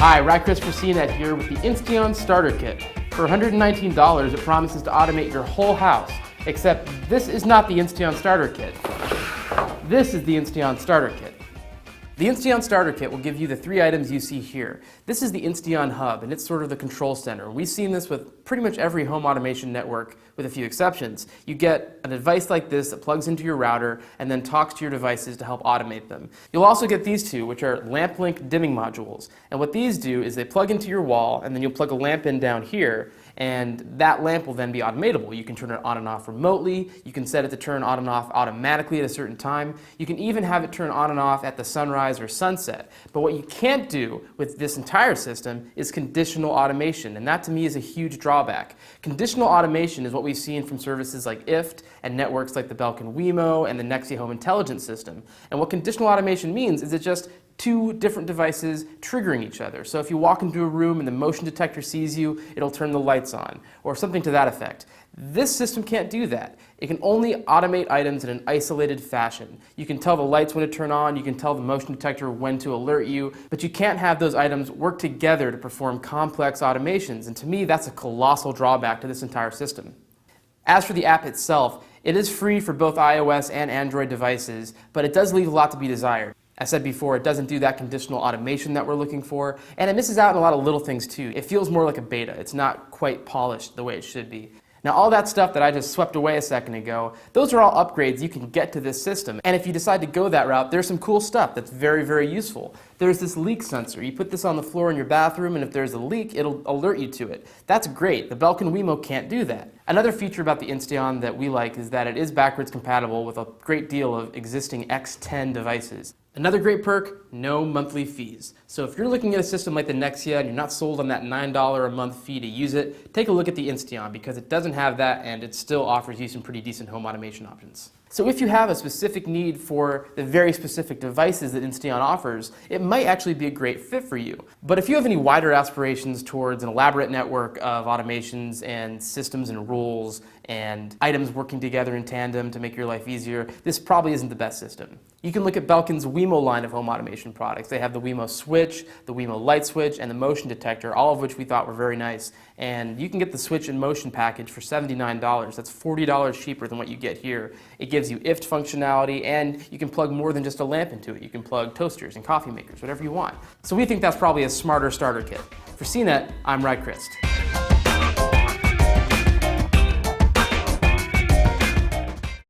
Hi, Chris for CNET here with the Insteon Starter Kit. For $119, it promises to automate your whole house, except this is not the Insteon Starter Kit. This is the Insteon Starter Kit. The Insteon Starter Kit will give you the three items you see here. This is the Insteon Hub, and it's sort of the control center. We've seen this with pretty much every home automation network, with a few exceptions. You get a device like this that plugs into your router and then talks to your devices to help automate them. You'll also get these two, which are lamp link dimming modules. And what these do is they plug into your wall, and then you'll plug a lamp in down here, and that lamp will then be automatable. You can turn it on and off remotely. You can set it to turn on and off automatically at a certain time. You can even have it turn on and off at the sunrise or sunset. But what you can't do with this entire system is conditional automation, and that to me is a huge drawback. Conditional automation is what we've seen from services like IFT and networks like the Belkin Wemo and the Nexia Home Intelligence System. And what conditional automation means is it just two different devices triggering each other. So if you walk into a room and the motion detector sees you, it'll turn the lights on, or something to that effect. This system can't do that. It can only automate items in an isolated fashion. You can tell the lights when to turn on, you can tell the motion detector when to alert you, but you can't have those items work together to perform complex automations, and to me that's a colossal drawback to this entire system. As for the app itself, it is free for both iOS and Android devices, but it does leave a lot to be desired. As said before, it doesn't do that conditional automation that we're looking for, and it misses out on a lot of little things too. It feels more like a beta. It's not quite polished the way it should be. Now, all that stuff that I just swept away a second ago, those are all upgrades you can get to this system. And if you decide to go that route, there's some cool stuff that's very, very useful. There's this leak sensor. You put this on the floor in your bathroom, and if there's a leak, it'll alert you to it. That's great. The Belkin Wemo can't do that. Another feature about the Insteon that we like is that it is backwards compatible with a great deal of existing X10 devices. Another great perk, no monthly fees. So if you're looking at a system like the Nexia and you're not sold on that $9 a month fee to use it, take a look at the Insteon because it doesn't have that and it still offers you some pretty decent home automation options. So if you have a specific need for the very specific devices that Insteon offers, it might actually be a great fit for you. But if you have any wider aspirations towards an elaborate network of automations and systems and rules and items working together in tandem to make your life easier, this probably isn't the best system. You can look at Belkin's Wemo line of home automation products. They have the Wemo switch, the Wemo light switch, and the motion detector, all of which we thought were very nice. And you can get the switch and motion package for $79. That's $40 cheaper than what you get here. It gives you IFT functionality, and you can plug more than just a lamp into it. You can plug toasters and coffee makers, whatever you want. So we think that's probably a smarter starter kit. For CNET, I'm Chris.